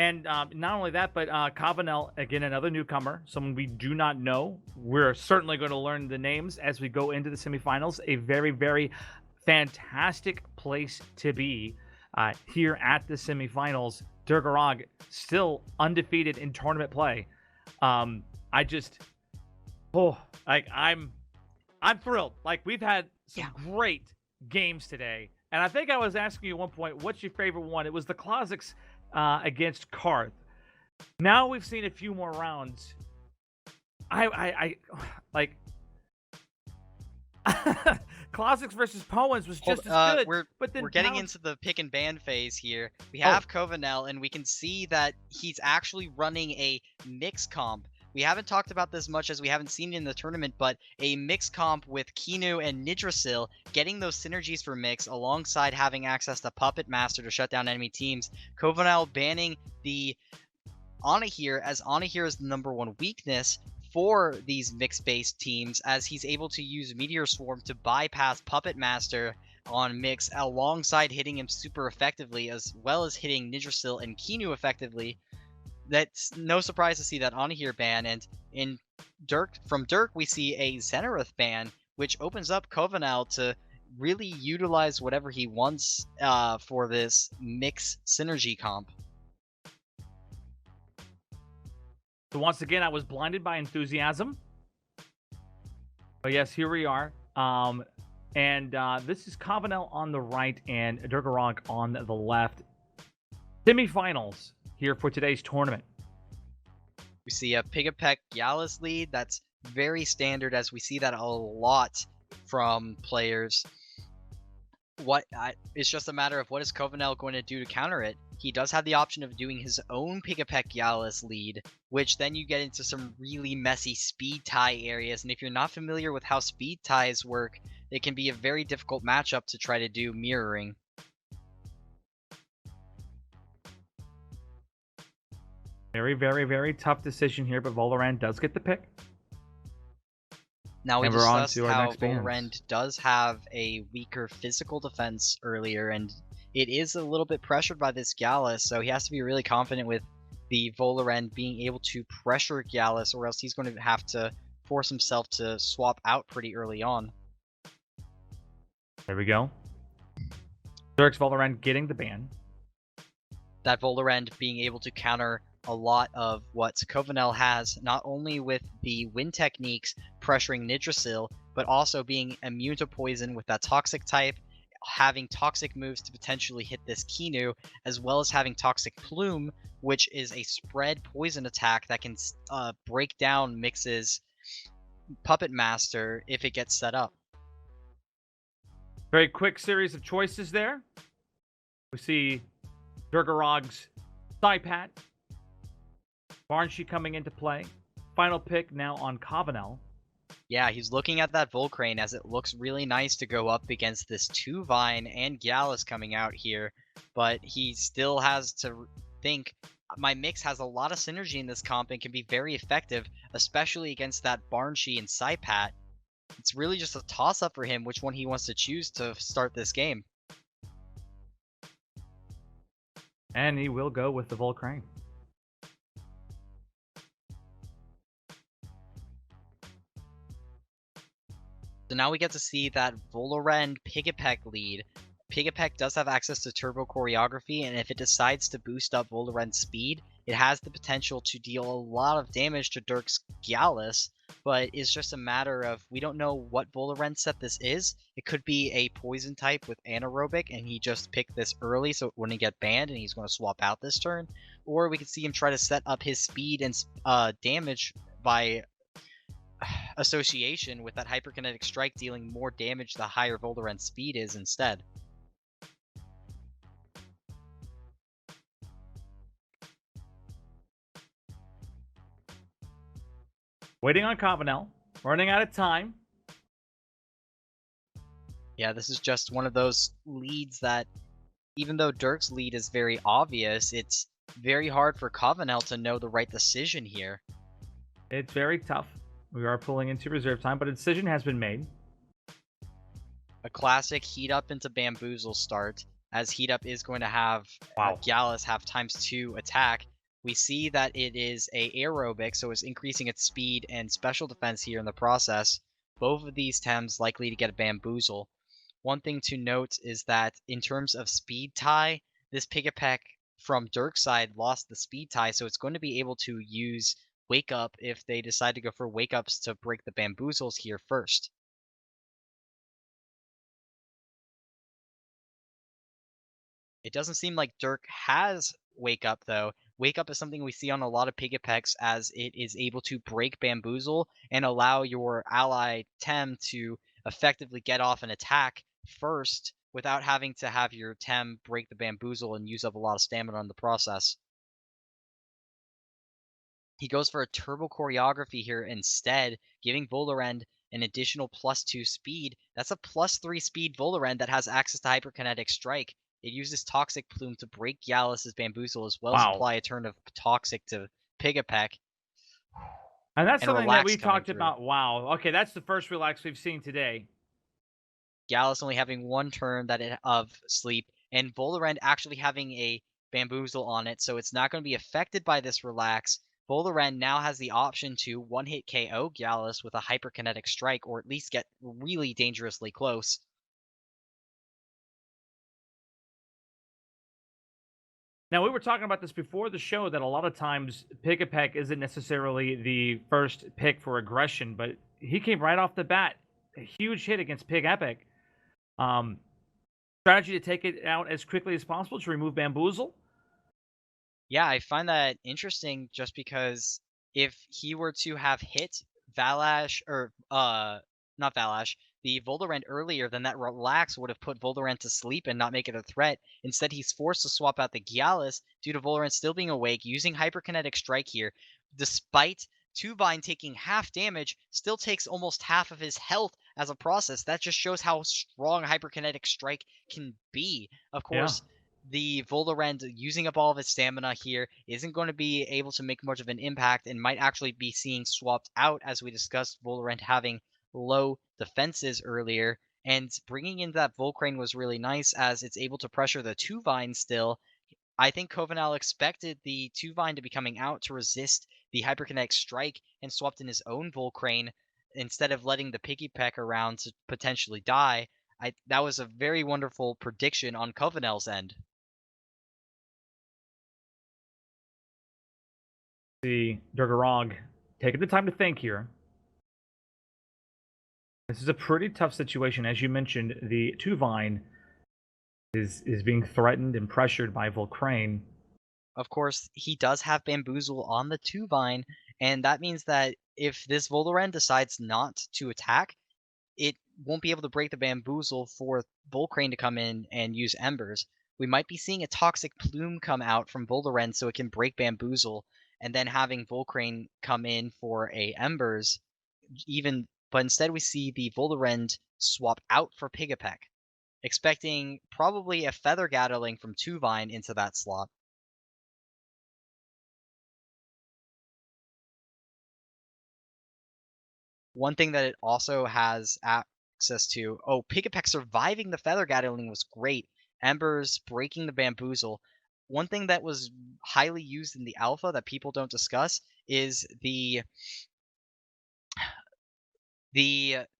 And not only that, but Kovanel, again, another newcomer, someone we do not know. We're certainly going to learn the names as we go into the semifinals. A very, very fantastic place to be here at the semifinals. Durk still undefeated in tournament play. I just, I'm thrilled. Like, we've had some great games today. And I think I was asking you at one point, what's your favorite one? It was the classics against Karth. Now we've seen a few more rounds. I like classics versus Poems was just as good. But then we're getting into the pick and ban phase here. We have Kovanel, and we can see that he's actually running a mix comp. We haven't talked about this much as we haven't seen it in the tournament, but a mix comp with Kinu and Nidrasil, getting those synergies for mix alongside having access to Puppet Master to shut down enemy teams. Kovanel banning the Anahir, as Anahir is the #1 weakness for these mix-based teams, as he's able to use Meteor Swarm to bypass Puppet Master on mix alongside hitting him super effectively, as well as hitting Nidrasil and Kinu effectively. That's no surprise to see that Anahir ban, and from Durk we see a Zenareth ban, which opens up Kovanel to really utilize whatever he wants for this mix synergy comp. So once again, I was blinded by enthusiasm. But yes, here we are. This is Kovanel on the right and Durk on the left. Semifinals here for today's tournament. We see a Pigapek Gallus lead. That's very standard, as we see that a lot from players. It's just a matter of what is Kovanel going to do to counter it. He does have the option of doing his own Pigapek Gallus lead, which then you get into some really messy speed tie areas. And if you're not familiar with how speed ties work, it can be a very difficult matchup to try to do mirroring. Very, very, very tough decision here, but Volarand does get the pick. Now we discussed how Volarand does have a weaker physical defense earlier, and it is a little bit pressured by this Gallus, so he has to be really confident with the Volarand being able to pressure Gallus, or else he's going to have to force himself to swap out pretty early on. There we go. Durk's Volarand getting the ban. That Volarand being able to counter a lot of what Kovanel has, not only with the wind techniques pressuring Nidrasil, but also being immune to poison with that toxic type, having toxic moves to potentially hit this Kinu, as well as having Toxic Plume, which is a spread poison attack that can break down Mix's Puppet Master if it gets set up. Very quick series of choices there. We see Durk Saipat, Barnshee coming into play. Final pick now on Kovanel. Yeah, he's looking at that Volcrane, as it looks really nice to go up against this 2-Vine and Gallus coming out here, but he still has to think, my mix has a lot of synergy in this comp and can be very effective, especially against that Barnshee and Saipat. It's really just a toss-up for him which one he wants to choose to start this game. And he will go with the Volcrane. So now we get to see that Volarand Pigapek lead. Pigapek does have access to Turbo Choreography, and if it decides to boost up Volarand's speed, it has the potential to deal a lot of damage to Durk's Gallus, but it's just a matter of, we don't know what Volarand set this is. It could be a poison type with anaerobic, and he just picked this early so it wouldn't get banned, and he's going to swap out this turn. Or we could see him try to set up his speed and damage by association with that Hyperkinetic Strike, dealing more damage the higher Volarand's speed is instead. Waiting on Kovanel, running out of time. Yeah, this is just one of those leads that, even though Durk's lead is very obvious, it's very hard for Kovanel to know the right decision here. It's very tough. We are pulling into reserve time, but a decision has been made. A classic heat up into Bamboozle start. as Heat Up is going to have Wow. Gallus have ×2 attack. We see that it is a aerobic, so it's increasing its speed and special defense here in the process. Both of these Tems likely to get a Bamboozle. One thing to note is that in terms of speed tie, this Piggypeck from Durk's side lost the speed tie, so it's going to be able to use Wake Up if they decide to go for Wake Ups to break the Bamboozles here first. It doesn't seem like Durk has Wake Up, though. Wake Up is something we see on a lot of Piggypecks as it is able to break Bamboozle and allow your ally Tem to effectively get off an attack first without having to have your Tem break the Bamboozle and use up a lot of stamina in the process. He goes for a turbo choreography here instead, giving Volarend an additional +2 speed. That's a +3 speed Volarend that has access to Hyperkinetic Strike. It uses Toxic Plume to break Gallus' Bamboozle as well as Wow. apply a turn of Toxic to Piggypeck. And that's And something that Relax we coming talked through. about. Wow. Okay, that's the first relax we've seen today. Gallus only having one turn of sleep, and Volarend actually having a Bamboozle on it, so it's not going to be affected by this relax. Volarend now has the option to one-hit KO Gallus with a Hyperkinetic Strike, or at least get really dangerously close. Now, we were talking about this before the show that a lot of times Piggypeck isn't necessarily the first pick for aggression, but he came right off the bat. A huge hit against Pig Epic. Strategy to take it out as quickly as possible to remove Bamboozle. Yeah, I find that interesting just because if he were to have hit Valash, or not Valash, the Volarend earlier, then that relax would have put Volarend to sleep and not make it a threat. Instead, he's forced to swap out the Gyalis due to Volarend still being awake, using Hyperkinetic Strike here. Despite Tuvine taking half damage, still takes almost half of his health as a process. That just shows how strong Hyperkinetic Strike can be. Of Yeah. course, the Volarend using up all of his stamina here isn't going to be able to make much of an impact and might actually be seeing swapped out, as we discussed Volarend having low defenses earlier. And bringing in that Volcrane was really nice as it's able to pressure the Tuvine still. I think Kovanel expected the Tuvine to be coming out to resist the Hyperkinetic Strike and swapped in his own Volcrane instead of letting the Piggypeck around to potentially die. That was a very wonderful prediction on Kovanel's end. See Durgarog taking the time to think here. This is a pretty tough situation. As you mentioned, the Tuvine is being threatened and pressured by Volcrane. Of course, he does have Bamboozle on the Tuvine, and that means that if this Volarend decides not to attack, it won't be able to break the Bamboozle for Volcrane to come in and use Embers. We might be seeing a Toxic Plume come out from Volarend so it can break Bamboozle, and then having Volcrane come in for a Embers, but instead we see the Volarend swap out for Piggypeck, expecting probably a Feather Gatling from Tuvine into that slot. One thing that it also has access to, Piggypeck surviving the Feather Gatling was great. Embers breaking the Bamboozle. One thing that was highly used in the alpha that people don't discuss is the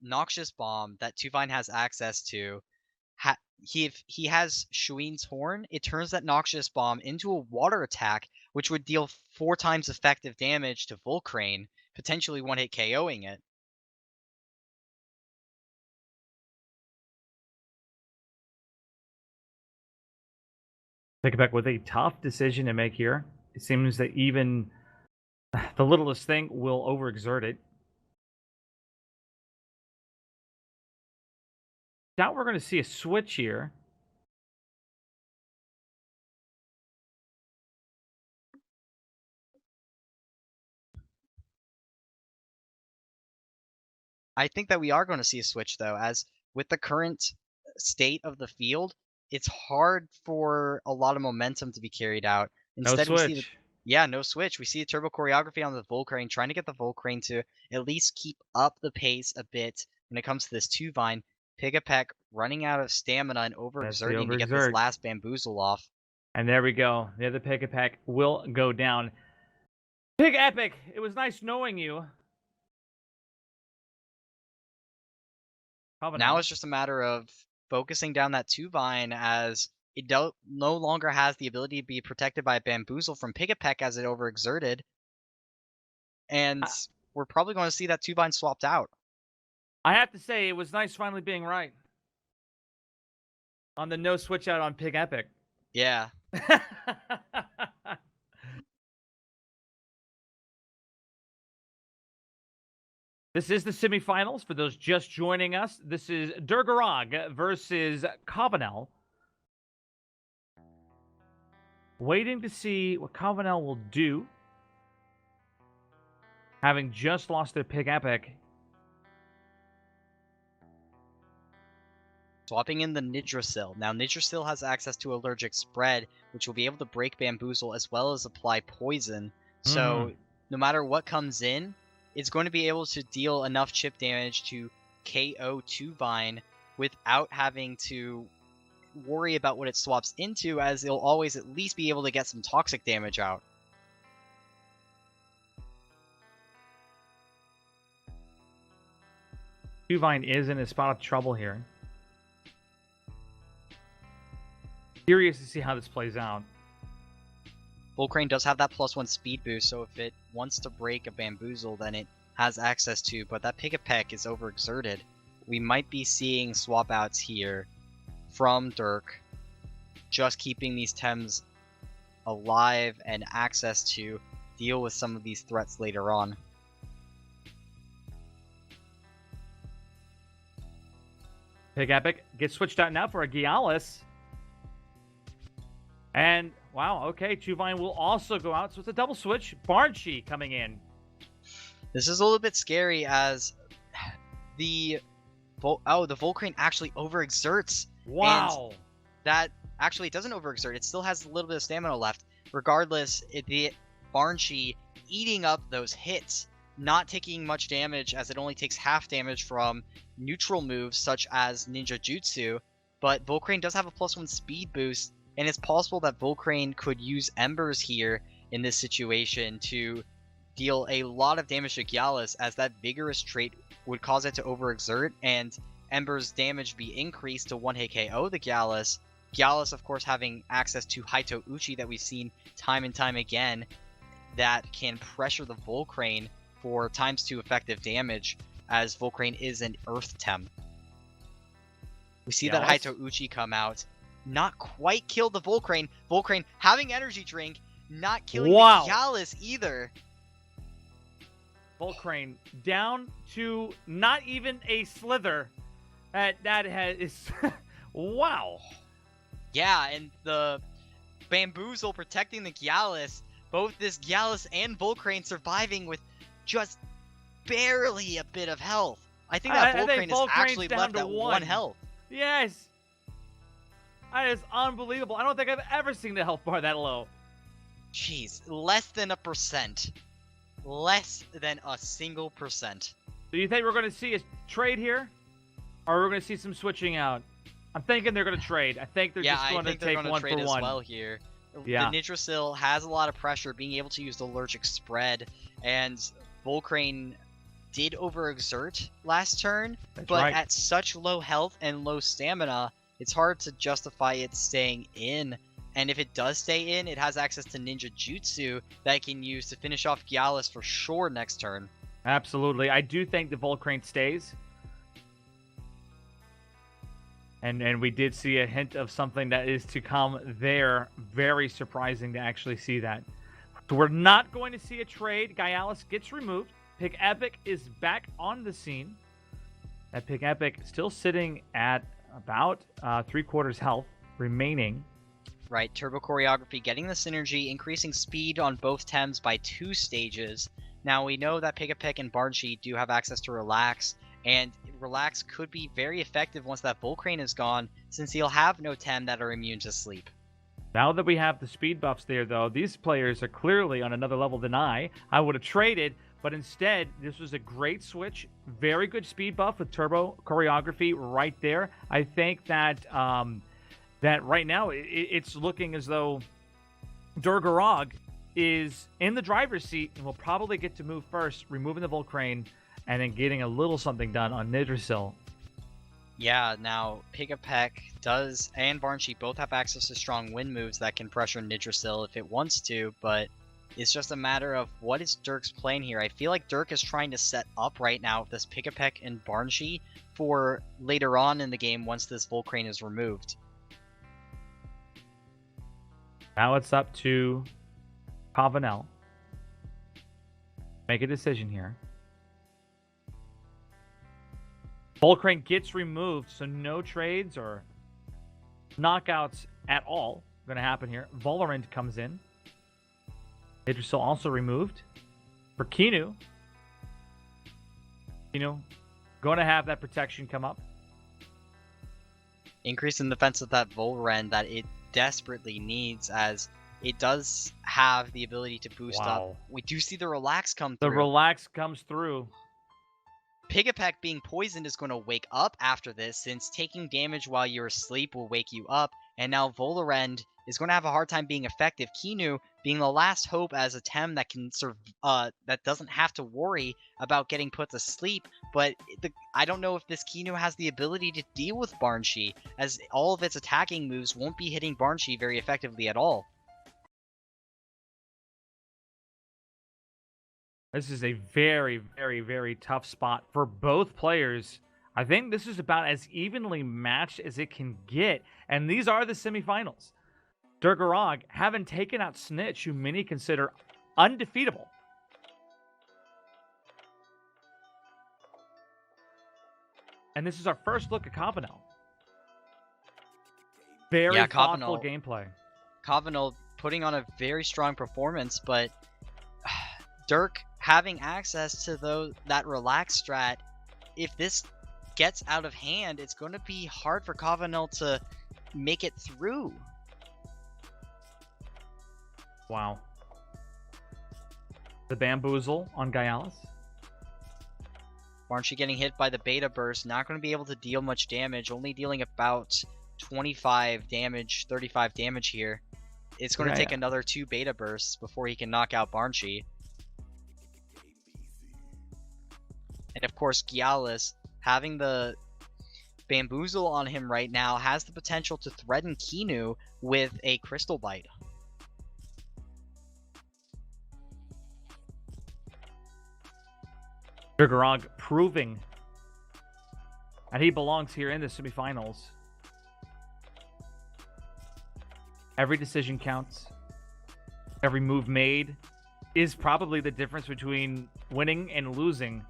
Noxious Bomb that Tuvine has access to. If he has Shuin's Horn, it turns that Noxious Bomb into a water attack, which would deal 4 times effective damage to Volcrane, potentially one-hit KOing it. Piggypeck with a tough decision to make here. It seems that even the littlest thing will overexert it. Doubt we're going to see a switch here. I think that we are going to see a switch, though, as with the current state of the field, it's hard for a lot of momentum to be carried out. No Instead, we see switch. no switch. We see a turbo choreography on the Volcrane, trying to get the Volcrane to at least keep up the pace a bit when it comes to this Tuvine. Pigapek running out of stamina and overexerting to get this overexert. last bamboozle off. And there we go. The other Pigapek will go down. Pig Epic, it was nice knowing you. Now it's just a matter of focusing down that 2-vine as it no longer has the ability to be protected by a bamboozle from Pigapek as it overexerted. And we're probably going to see that 2-vine swapped out. I have to say, it was nice finally being right on the no switch out on Pig Epic. Yeah. This is the semifinals for those just joining us. This is Durk versus Kovanel. Waiting to see what Kovanel will do. Having just lost their Pig Epic. Swapping in the Nidrasil. Now, Nidrasil has access to Allergic Spread, which will be able to break Bamboozle as well as apply Poison. So, no matter what comes in, it's going to be able to deal enough chip damage to KO 2-vine without having to worry about what it swaps into, as it'll always at least be able to get some toxic damage out. Two-vine is in a spot of trouble here. Curious to see how this plays out. Volcrane does have that +1 speed boost, so if it wants to break a Bamboozle, then it has access to, but that Pigapek is overexerted. We might be seeing swap outs here from Durk, just keeping these Tems alive and access to deal with some of these threats later on. Pig Epic gets switched out now for a Gialis. And, wow, okay, 2-vine will also go out, so it's a double switch. Barnshee coming in. This is a little bit scary as the Volcrane actually overexerts. Wow. And that actually it doesn't overexert. It still has a little bit of stamina left. Regardless, the Barnshee eating up those hits, not taking much damage as it only takes half damage from neutral moves such as Ninja Jutsu. But Volcrane does have a +1 speed boost, and it's possible that Volcrane could use Embers here in this situation to deal a lot of damage to Gialis, as that Vigorous trait would cause it to overexert, and Ember's damage be increased to 1-hit KO the Gialis. Gialis, of course, having access to Haito Uchi that we've seen time and time again, that can pressure the Volcrane for ×2 effective damage, as Volcrane is an Earth Tem. We see that Haito Uchi come out, not quite kill the Volcrane. Volcrane having Energy Drink, not killing the Gialis either. Volcrane down to not even a slither. That is wow. Yeah, and the Bamboozle protecting the Gialis. Both this Gialis and Volcrane surviving with just barely a bit of health. I think that Volcrane is actually left at 1 health. Yes. That is unbelievable. I don't think I've ever seen the health bar that low. Jeez, less than 1%. Less than a single percent. Do you think we're going to see a trade here? Or are we going to see some switching out? I'm thinking they're going to trade. I think they're just going to take one for one. Well here. Yeah. The Nidrasil has a lot of pressure, being able to use the Allergic Spread, and Volcrane did overexert last turn, but at such low health and low stamina, it's hard to justify it staying in. And if it does stay in, it has access to Ninja Jutsu that it can use to finish off Gialis for sure next turn. Absolutely. I do think the Volcrane stays. And we did see a hint of something that is to come there. Very surprising to actually see that. So we're not going to see a trade. Gialis gets removed. Pig Epic is back on the scene. That Pig Epic still sitting at about 3/4 health remaining. Right, Turbo Choreography getting the synergy, increasing speed on both Tems by 2 stages. Now we know that Pigapek and Barnshee do have access to Relax, and Relax could be very effective once that Volcrane is gone, since he'll have no Tem that are immune to sleep. Now that we have the speed buffs there, though, these players are clearly on another level than I would have traded, But instead, this was a great switch. Very good speed buff with turbo choreography right there. I think that that right now it's looking as though Durk is in the driver's seat and will probably get to move first, removing the Volcrane, and then getting a little something done on Nidrasil. Yeah, now Pigapek does and Barnsheet both have access to strong wind moves that can pressure Nidrasil if it wants to, but it's just a matter of what is Durk's plan here. I feel like Durk is trying to set up right now with this Pigapek and Barnsheet for later on in the game once this Volcrane is removed. Now it's up to Kovanel. Make a decision here. Volcrane gets removed, so no trades or knockouts at all going to happen here. Valorant comes in. Nidrasil also removed. For Kinu, going to have that protection come up. Increase in defense with that Volren that it desperately needs, as it does have the ability to boost up. We do see the Relax come through. The Relax comes through. Pigapek being poisoned is going to wake up after this, since taking damage while you're asleep will wake you up, and now Volorend is going to have a hard time being effective. Kinu being the last hope as a Tem that can that doesn't have to worry about getting put to sleep, but I don't know if this Kinu has the ability to deal with Barnsheet, as all of its attacking moves won't be hitting Barnsheet very effectively at all. This is a very, very, very tough spot for both players. I think this is about as evenly matched as it can get, and these are the semifinals. Durk having taken out Snitch, who many consider undefeatable. And this is our first look at Kovanel. Very thoughtful gameplay. Kovanel putting on a very strong performance, but Durk having access to that Relax strat, if this gets out of hand, it's going to be hard for Kovanel to make it through. Wow. The Bamboozle on Gaialis. Barnsheet getting hit by the Beta Burst, not going to be able to deal much damage, only dealing about 25 damage, 35 damage here. It's going to take another 2 Beta Bursts before he can knock out Barnsheet. And of course, Gaialis, having the Bamboozle on him right now, has the potential to threaten Kinu with a Crystal Bite. Durk proving that he belongs here in the semifinals. Every decision counts. Every move made is probably the difference between winning and losing.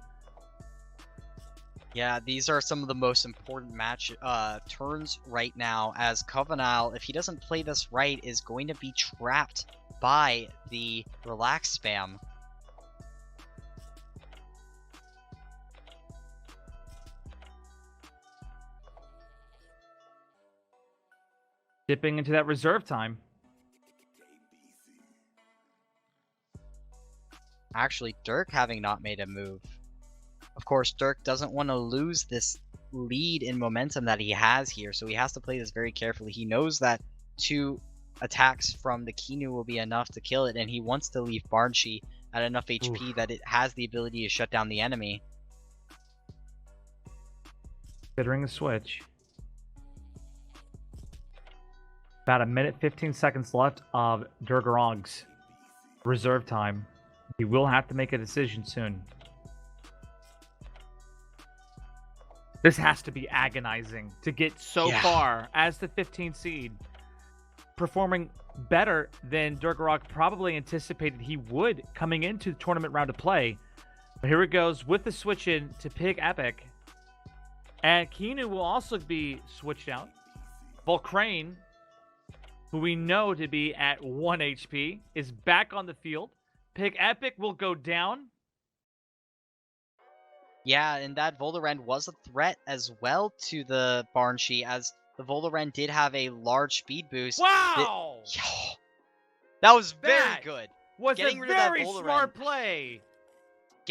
Yeah, these are some of the most important turns right now, as Kovanel, if he doesn't play this right, is going to be trapped by the Relax spam. Dipping into that reserve time. Actually, Durk having not made a move. Of course, Durk doesn't want to lose this lead in momentum that he has here, so he has to play this very carefully. He knows that 2 attacks from the Kinu will be enough to kill it, and he wants to leave Barnsheet at enough HP that it has the ability to shut down the enemy. Considering the switch. About 1:15 seconds left of Durk's reserve time. He will have to make a decision soon. This has to be agonizing to get so far as the 15th seed. Performing better than Durk probably anticipated he would coming into the tournament round of play. But here it goes with the switch in to Pig Epic. And Kinu will also be switched out. Volcrane, who we know to be at 1 HP, is back on the field. Pig Epic will go down. Yeah, and that Volorend was a threat as well to the Barnsheet, as the Volorend did have a large speed boost. Wow! That was very good. Was a very smart play.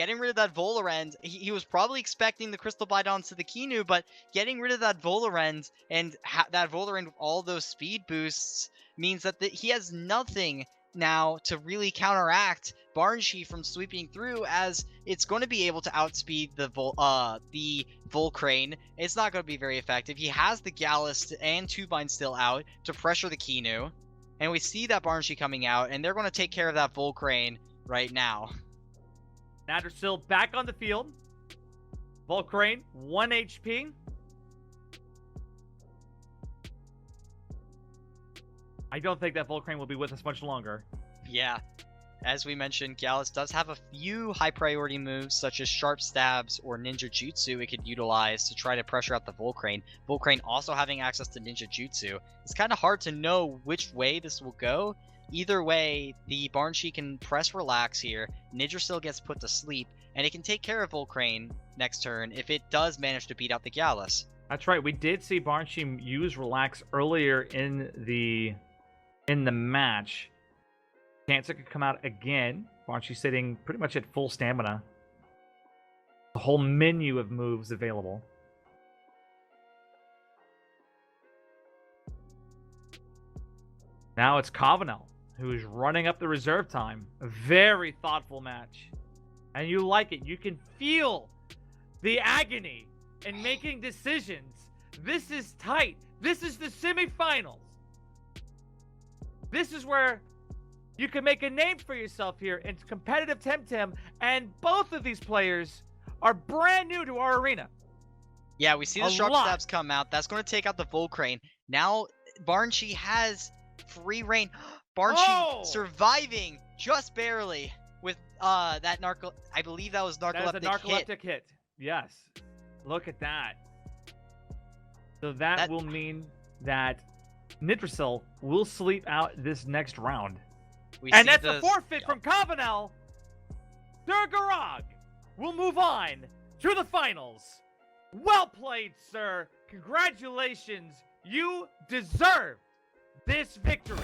getting rid of that Volarend, he was probably expecting the Crystal Bite onto the Kinu, but getting rid of that Volarend and that Volarend with all those speed boosts means that he has nothing now to really counteract Barnshe from sweeping through, as it's going to be able to outspeed the Volcrane. It's not going to be very effective. He has the Gallus and Turbine still out to pressure the Kinu, and we see that Barnshe coming out, and they're going to take care of that Volcrane right now. Nattersill back on the field. Volcrane 1 HP. I don't think that Volcrane will be with us much longer. Yeah. As we mentioned, Gallus does have a few high priority moves, such as Sharp Stabs or Ninja Jutsu it could utilize to try to pressure out the Volcrane. Volcrane also having access to Ninja Jutsu. It's kind of hard to know which way this will go. Either way, the Barnshe can press relax here, Ninjasil gets put to sleep, and it can take care of Volcrane next turn if it does manage to beat out the Gallus. That's right. We did see Barnshe use relax earlier in the match. Cancer could come out again. Barnshe sitting pretty much at full stamina. A whole menu of moves available. Now it's Kovanel, who is running up the reserve time. A very thoughtful match. And you like it. You can feel the agony in making decisions. This is tight. This is the semifinals. This is where you can make a name for yourself here in competitive Temtem, and both of these players are brand new to our arena. Yeah, we see the Sharp Stabs come out. That's going to take out the Volcrane. Now Barnshe has free reign. Barnshe surviving just barely with that I believe that was narcoleptic hit. That is a narcoleptic hit. Yes. Look at that. So that will mean that Nitrosil will sleep out this next round. And that's a forfeit from Kovanel. Durk will move on to the finals. Well played, sir. Congratulations. You deserve this victory.